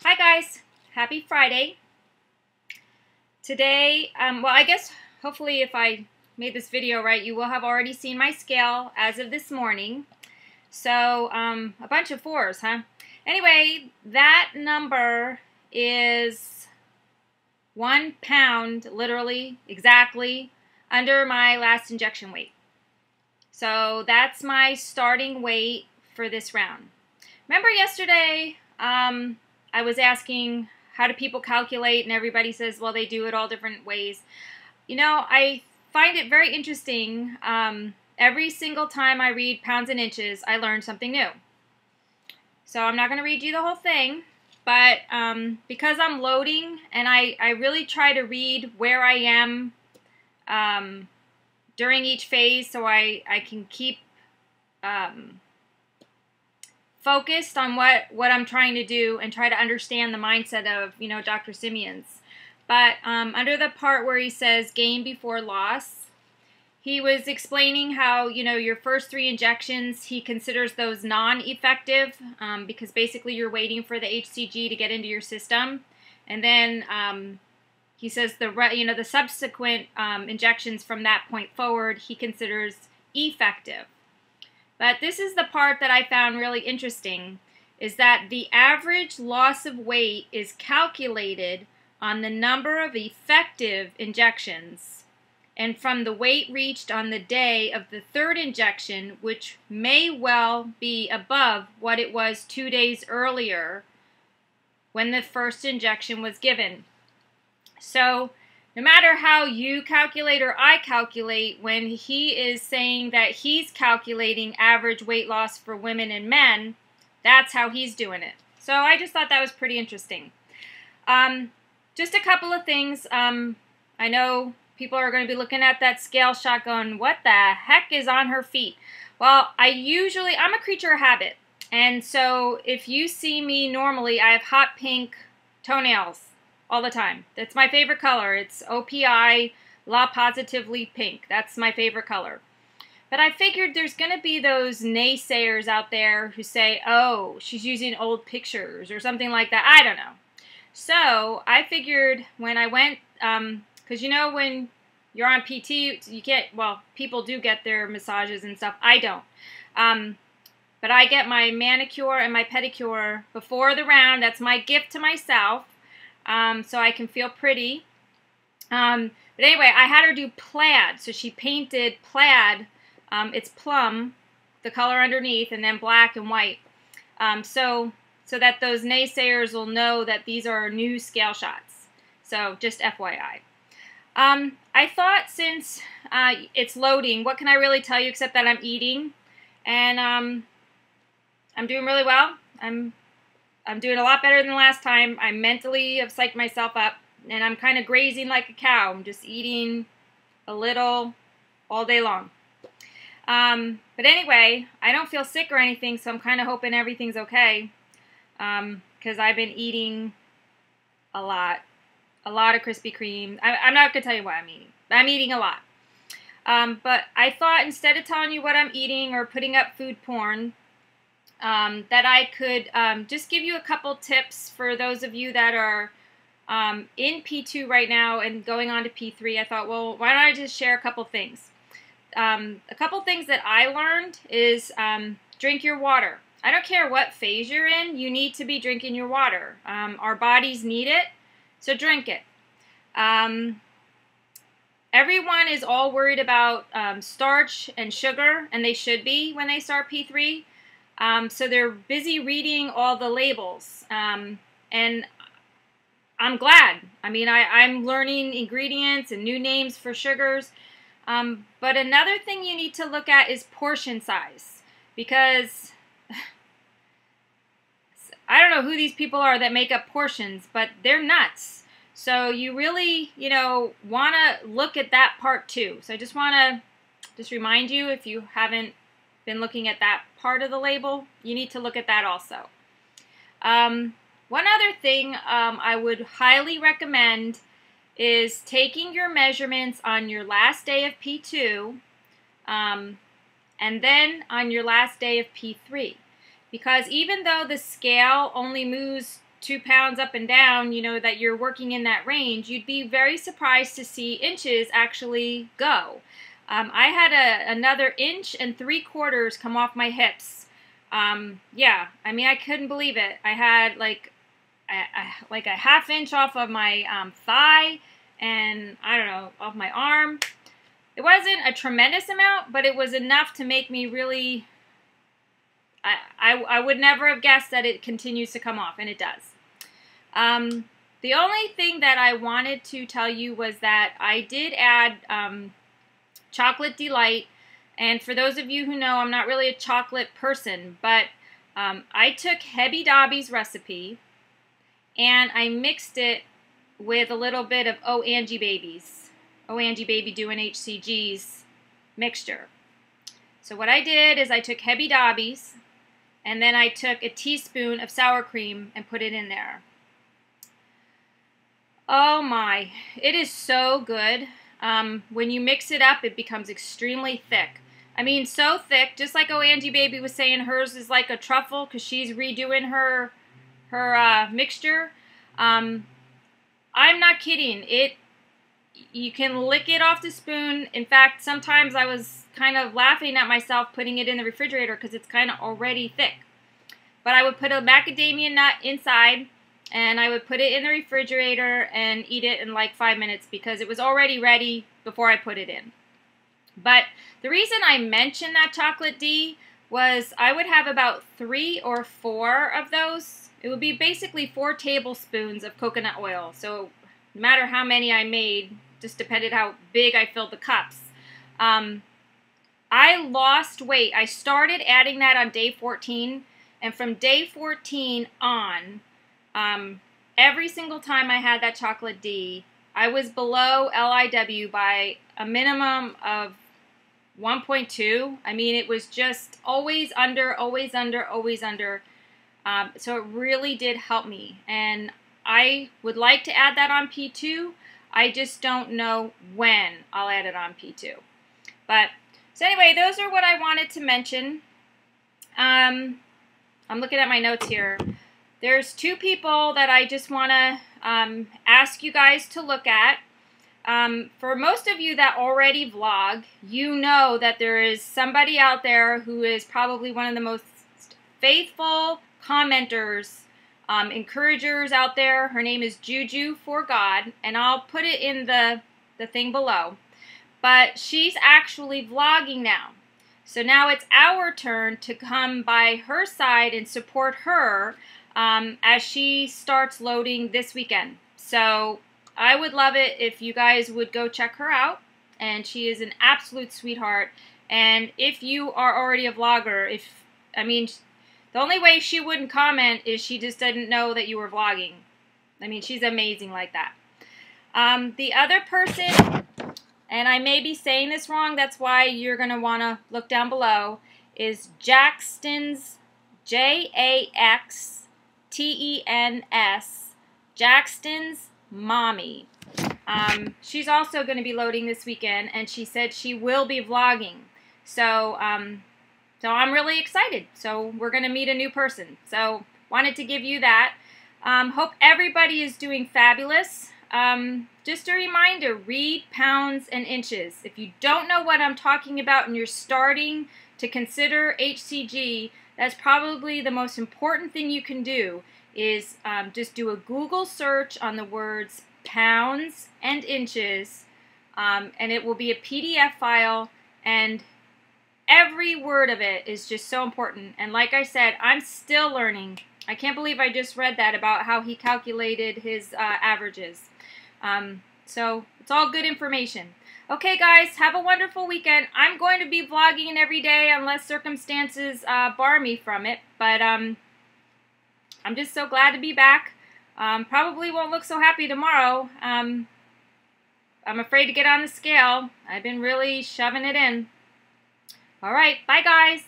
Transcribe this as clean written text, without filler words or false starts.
Hi guys, happy Friday. Today, well I guess hopefully if I made this video right, you will have already seen my scale as of this morning. So, a bunch of 4s, huh? Anyway, that number is 1 pound, literally, exactly, under my last injection weight. So that's my starting weight for this round. Remember yesterday, I was asking how do people calculate, and everybody says, well, they do it all different ways. You know, I find it very interesting. Every single time I read pounds and inches, I learn something new. So I'm not going to read you the whole thing, but because I'm loading, and I really try to read where I am during each phase so I can keep focused on what I'm trying to do and try to understand the mindset of, you know, Dr. Simeon's. But under the part where he says gain before loss, he was explaining how, you know, your first 3 injections, he considers those non-effective because basically you're waiting for the HCG to get into your system. And then he says the subsequent injections from that point forward, he considers effective. But this is the part that I found really interesting, is that the average loss of weight is calculated on the number of effective injections and from the weight reached on the day of the 3rd injection, which may well be above what it was 2 days earlier when the first injection was given. So no matter how you calculate or I calculate, when he is saying that he's calculating average weight loss for women and men, that's how he's doing it. So I just thought that was pretty interesting. Just a couple of things. I know people are going to be looking at that scale shot going, what the heck is on her feet? Well, I'm a creature of habit. And so if you see me normally, I have hot pink toenails all the time. That's my favorite color. It's OPI, La Positively Pink. That's my favorite color. But I figured there's going to be those naysayers out there who say, oh, she's using old pictures or something like that. I don't know. So I figured when I went, because you know when you're on PT, you can't, well, people do get their massages and stuff. I don't. But I get my manicure and my pedicure before the round. That's my gift to myself. So I can feel pretty. But anyway, I had her do plaid. So she painted plaid. It's plum, the color underneath, and then black and white. So that those naysayers will know that these are new scale shots. So just FYI. I thought since it's loading, what can I really tell you except that I'm eating? And I'm doing really well. I'm doing a lot better than last time. I mentally have psyched myself up, and I'm kind of grazing like a cow. I'm just eating a little all day long. But anyway, I don't feel sick or anything, so I'm kind of hoping everything's okay, because I've been eating a lot of Krispy Kreme. I'm not going to tell you what I'm eating. I'm eating a lot. But I thought instead of telling you what I'm eating or putting up food porn, that I could just give you a couple tips for those of you that are in P2 right now and going on to P3. I thought, well, why don't I just share a couple things? A couple things that I learned is drink your water. I don't care what phase you're in, you need to be drinking your water. Our bodies need it, so drink it. Everyone is all worried about starch and sugar, and they should be when they start P3. So they're busy reading all the labels, and I'm glad. I mean, I'm learning ingredients and new names for sugars, but another thing you need to look at is portion size, because I don't know who these people are that make up portions, but they're nuts. So you really, you know, want to look at that part too. So I just want to remind you, if you haven't been looking at that part of the label, you need to look at that also. One other thing I would highly recommend is taking your measurements on your last day of P2 and then on your last day of P3. Because even though the scale only moves 2 pounds up and down, you know, that you're working in that range, you'd be very surprised to see inches actually go. I had another 1.75 inches come off my hips. Yeah, I mean, I couldn't believe it. I had like a 1/2 inch off of my thigh, and I don't know, off my arm. It wasn't a tremendous amount, but it was enough to make me really, I would never have guessed that it continues to come off, and it does. The only thing that I wanted to tell you was that I did add chocolate delight, and for those of you who know, I'm not really a chocolate person, but I took Hebby Dobby's recipe, and I mixed it with a little bit of Oh Angie Babies. Oh Angie Baby doing HCG's mixture. So what I did is I took Hebby Dobby's, and then I took a teaspoon of sour cream and put it in there. Oh my, it is so good. When you mix it up, it becomes extremely thick. I mean, so thick, just like Oh Angie Baby was saying, hers is like a truffle because she's redoing her mixture. I'm not kidding. You can lick it off the spoon. In fact, sometimes I was kind of laughing at myself putting it in the refrigerator because it's kind of already thick. But I would put a macadamia nut inside, and I would put it in the refrigerator and eat it in like 5 minutes because it was already ready before I put it in. But the reason I mentioned that chocolate D was I would have about 3 or 4 of those. It would be basically 4 tablespoons of coconut oil. So no matter how many I made, just depended how big I filled the cups. I lost weight. I started adding that on day 14, and from day 14 on, every single time I had that chocolate D, I was below LIW by a minimum of 1.2. I mean, it was just always under, always under, always under. So it really did help me, and I would like to add that on P2. I just don't know when I'll add it on P2. But, so anyway, those are what I wanted to mention. I'm looking at my notes here. There's 2 people that I just want to ask you guys to look at. For most of you that already vlog, you know that there is somebody out there who is probably one of the most faithful commenters, encouragers out there. Her name is Juju for God, and I'll put it in the thing below. But she's actually vlogging now. So now it's our turn to come by her side and support her as she starts loading this weekend. So I would love it if you guys would go check her out, and she is an absolute sweetheart. And if you are already a vlogger, the only way she wouldn't comment is she just didn't know that you were vlogging. I mean, she's amazing like that. The other person, and I may be saying this wrong, that's why you're going to want to look down below, is Jackstens, Jaxtens, Jackstens Mommy. She's also going to be loading this weekend, and she said she will be vlogging. So I'm really excited. So we're going to meet a new person. So wanted to give you that. Hope everybody is doing fabulous. Just a reminder, read pounds and inches. If you don't know what I'm talking about and you're starting to consider HCG, that's probably the most important thing you can do is just do a Google search on the words pounds and inches, and it will be a PDF file, and every word of it is just so important. And like I said, I'm still learning. I can't believe I just read that about how he calculated his averages. So it's all good information. Okay, guys, have a wonderful weekend. I'm going to be vlogging every day unless circumstances bar me from it. But I'm just so glad to be back. Probably won't look so happy tomorrow. I'm afraid to get on the scale. I've been really shoving it in. All right, bye, guys.